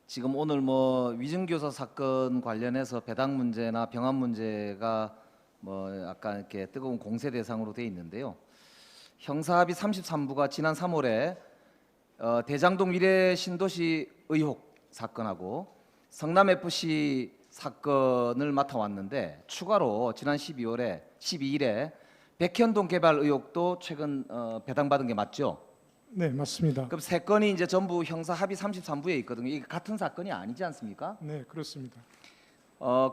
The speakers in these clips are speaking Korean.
지금 오늘 뭐 위증교사 사건 관련해서 배당 문제나 병합 문제가 뭐 약간 이렇게 뜨거운 공세 대상으로 돼 있는데요. 형사합의 33부가 지난 3월에 대장동 미래 신도시 의혹 사건하고 성남 FC 사건을 맡아왔는데 추가로 지난 12일에 백현동 개발 의혹도 최근 배당받은 게 맞죠? 네, 맞습니다. 그럼 세 건이 이제 전부 형사 합의 33부에 있거든요. 이게 같은 사건이 아니지 않습니까? 네, 그렇습니다.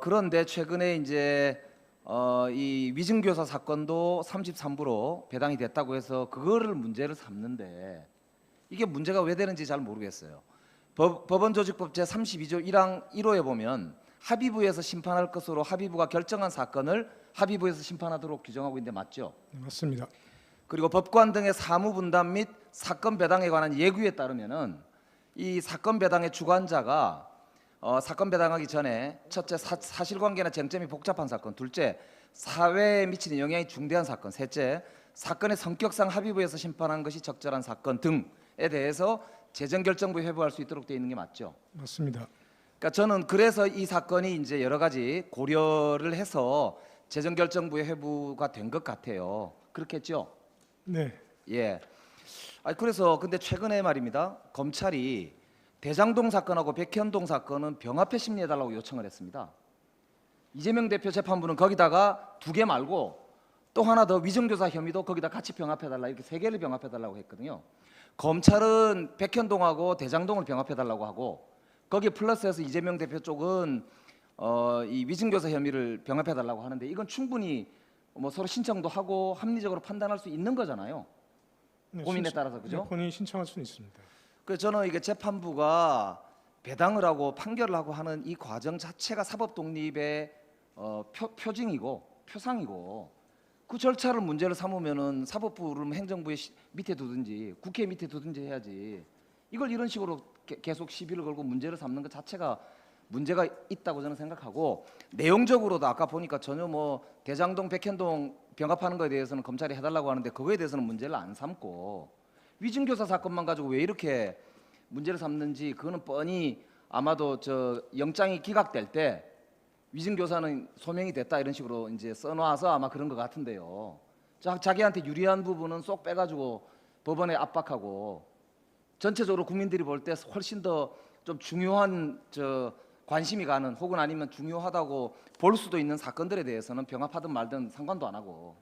그런데 최근에 이제 이 위증교사 사건도 33부로 배당이 됐다고 해서 그거를 문제를 삼는데 이게 문제가 왜 되는지 잘 모르겠어요. 법원조직법 제32조 1항 1호에 보면 합의부에서 심판할 것으로 합의부가 결정한 사건을 합의부에서 심판하도록 규정하고 있는데 맞죠? 네, 맞습니다. 그리고 법관 등의 사무 분담 및 사건 배당에 관한 예규에 따르면은 이 사건 배당의 주관자가 사건 배당하기 전에 첫째 사실관계나 쟁점이 복잡한 사건, 둘째 사회에 미치는 영향이 중대한 사건, 셋째 사건의 성격상 합의부에서 심판한 것이 적절한 사건 등에 대해서 재정결정부에 회부할 수 있도록 되어 있는 게 맞죠. 맞습니다. 그러니까 저는 그래서 이 사건이 이제 여러 가지 고려를 해서 재정결정부에 회부가 된 것 같아요. 그렇겠죠? 네, 예. 그래서 근데 최근에 말입니다. 검찰이 대장동 사건하고 백현동 사건은 병합해 심리해달라고 요청을 했습니다. 이재명 대표 재판부는 거기다가 두 개 말고 또 하나 더 위증교사 혐의도 거기다 같이 병합해달라 이렇게 세 개를 병합해달라고 했거든요. 검찰은 백현동하고 대장동을 병합해달라고 하고 거기에 플러스해서 이재명 대표 쪽은 이 위증교사 혐의를 병합해달라고 하는데 이건 충분히 뭐 서로 신청도 하고 합리적으로 판단할 수 있는 거잖아요. 네, 고민에 따라서 네, 그죠? 본인이 신청할 수는 있습니다. 그래서 저는 이게 재판부가 배당을 하고 판결을 하고 하는 이 과정 자체가 사법 독립의 표징이고 표상이고 그 절차를 문제를 삼으면은 사법부를 행정부의 밑에 두든지 국회 밑에 두든지 해야지 이걸 이런 식으로 계속 시비를 걸고 문제를 삼는 것 자체가 문제가 있다고 저는 생각하고 내용적으로도 아까 보니까 전혀 뭐 대장동 백현동 병합하는 거에 대해서는 검찰이 해달라고 하는데 그거에 대해서는 문제를 안 삼고 위증교사 사건만 가지고 왜 이렇게 문제를 삼는지 그거는 뻔히 아마도 저 영장이 기각될 때 위증교사는 소명이 됐다 이런 식으로 이제 써놔서 아마 그런 것 같은데요. 자기한테 유리한 부분은 쏙 빼가지고 법원에 압박하고 전체적으로 국민들이 볼 때 훨씬 더 좀 중요한 관심이 가는 혹은 아니면 중요하다고 볼 수도 있는 사건들에 대해서는 병합하든 말든 상관도 안 하고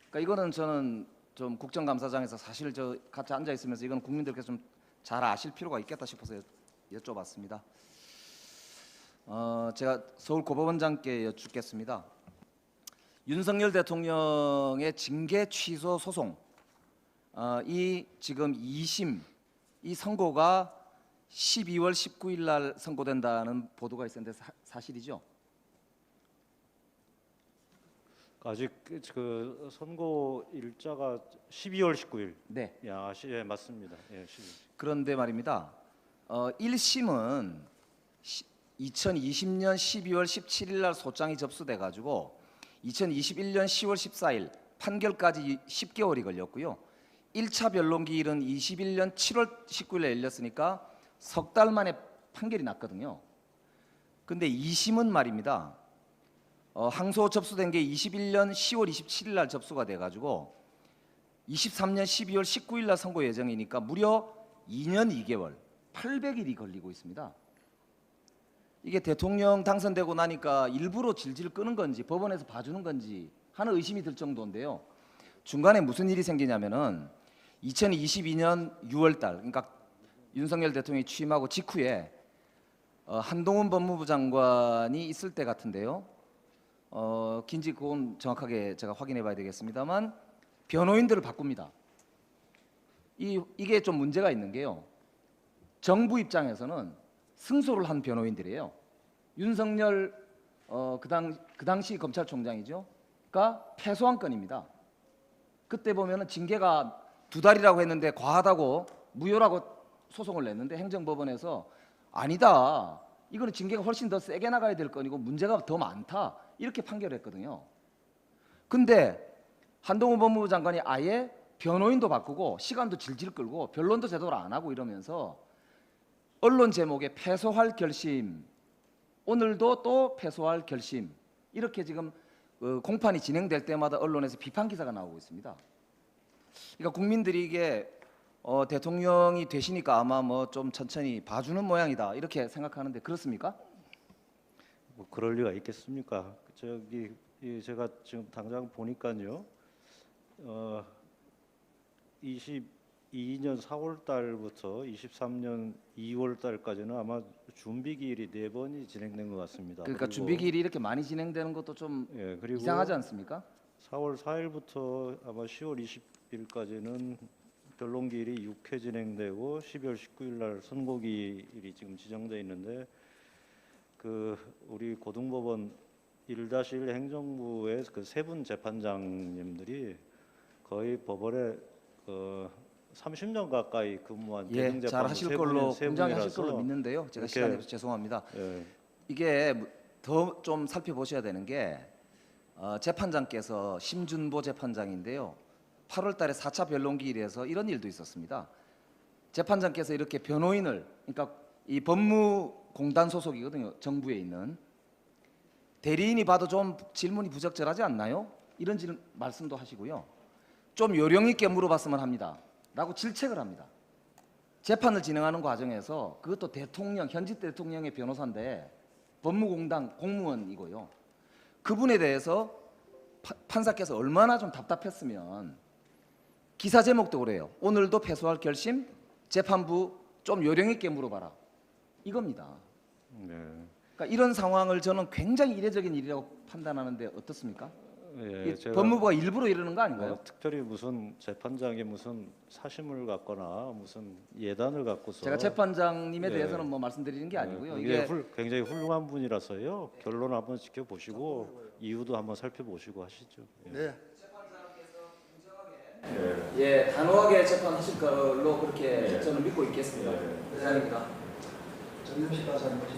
그러니까 이거는 저는 좀 국정감사장에서 사실 저 같이 앉아 있으면서 이건 국민들께서 좀 잘 아실 필요가 있겠다 싶어서 여쭤봤습니다. 제가 서울 고법원장께 여쭙겠습니다. 윤석열 대통령의 징계 취소 소송 이 지금 2심 이 선고가 12월 19일 날 선고된다는 보도가 있었는데 사실이죠? 아직 그 선고 일자가 12월 19일. 네. 예, 맞습니다. 예, 12일. 그런데 말입니다. 1심은 2020년 12월 17일 날 소장이 접수돼 가지고 2021년 10월 14일 판결까지 10개월이 걸렸고요. 1차 변론 기일은 21년 7월 19일에 열렸으니까 석 달 만에 판결이 났거든요. 근데 2심은 말입니다. 항소 접수된 게 21년 10월 27일 날 접수가 돼 가지고 23년 12월 19일 날 선고 예정이니까 무려 2년 2개월 800일이 걸리고 있습니다. 이게 대통령 당선되고 나니까 일부러 질질 끄는 건지 법원에서 봐주는 건지 하는 의심이 들 정도인데요. 중간에 무슨 일이 생기냐면은 2022년 6월 달 그러니까 윤석열 대통령이 취임하고 직후에 한동훈 법무부 장관이 있을 때 같은데요. 긴지 그건 정확하게 제가 확인해 봐야 되겠습니다만 변호인들을 바꿉니다. 이게 좀 문제가 있는 게요. 정부 입장에서는 승소를 한 변호인들이에요. 윤석열 그 당시 검찰총장이죠. 가 패소한 건입니다. 그때 보면은 징계가 2달이라고 했는데 과하다고 무효라고 소송을 냈는데 행정법원에서 아니다. 이거는 징계가 훨씬 더 세게 나가야 될 건이고 문제가 더 많다. 이렇게 판결했거든요. 근데 한동훈 법무부 장관이 아예 변호인도 바꾸고 시간도 질질 끌고 변론도 제대로 안 하고 이러면서 언론 제목에 패소할 결심, 오늘도 또 패소할 결심, 이렇게 지금 공판이 진행될 때마다 언론에서 비판 기사가 나오고 있습니다. 그러니까 국민들이 이게 대통령이 되시니까 아마 뭐 좀 천천히 봐주는 모양이다 이렇게 생각하는데 그렇습니까? 뭐 그럴 리가 있겠습니까? 저기 제가 지금 당장 보니까요. 22년 4월 달부터 23년 2월 달까지는 아마 준비 기일이 4번이 진행된 것 같습니다. 그러니까 그리고, 준비 기일이 이렇게 많이 진행되는 것도 좀 예, 그리고 이상하지 않습니까? 4월 4일부터 아마 10월 20일까지는 변론 기일이 6회 진행되고 12월 19일 날 선고 기일이 지금 지정돼 있는데 그 우리 고등법원 1-1 행정부의 그 세 분 재판장님들이 거의 법원에 30년 가까이 근무한 예, 대등재판부 잘 하실 세 걸로 세 굉장히 하실 분이라서 걸로 믿는데요. 제가 이렇게- 시간이 없어서 죄송합니다. 예, 이게 더 좀 살펴보셔야 되는 게 재판장께서 심준보 재판장인데요. 8월달에 4차 변론기일에서 이런 일도 있었습니다. 재판장께서 이렇게 변호인을, 그러니까 이 법무공단 소속이거든요. 정부에 있는 대리인이 봐도 좀 질문이 부적절하지 않나요? 이런 말씀도 하시고요. 좀 요령 있게 물어봤으면 합니다.라고 질책을 합니다. 재판을 진행하는 과정에서 그것도 대통령, 현직 대통령의 변호사인데 법무공단 공무원이고요. 그분에 대해서 판사께서 얼마나 좀 답답했으면 기사 제목도 그래요. 오늘도 패소할 결심, 재판부 좀 요령 있게 물어봐라. 이겁니다. 네. 그러니까 이런 상황을 저는 굉장히 이례적인 일이라고 판단하는데 어떻습니까? 예, 이 제가 법무부가 일부러 이러는 거 아닌가요? 특별히 무슨 재판장이 무슨 사심을 갖거나 무슨 예단을 갖고서 제가 재판장님에 예. 대해서는 뭐 말씀드리는 게 아니고요. 굉장히, 이게 굉장히 훌륭한 분이라서요. 결론 한번 지켜보시고 이유도 한번 살펴보시고 하시죠. 예. 네. 예, 단호하게 재판하실 걸로 그렇게 저는 믿고 있겠습니다. 회장입니다. 정ем식 변호사님 모시겠습니다.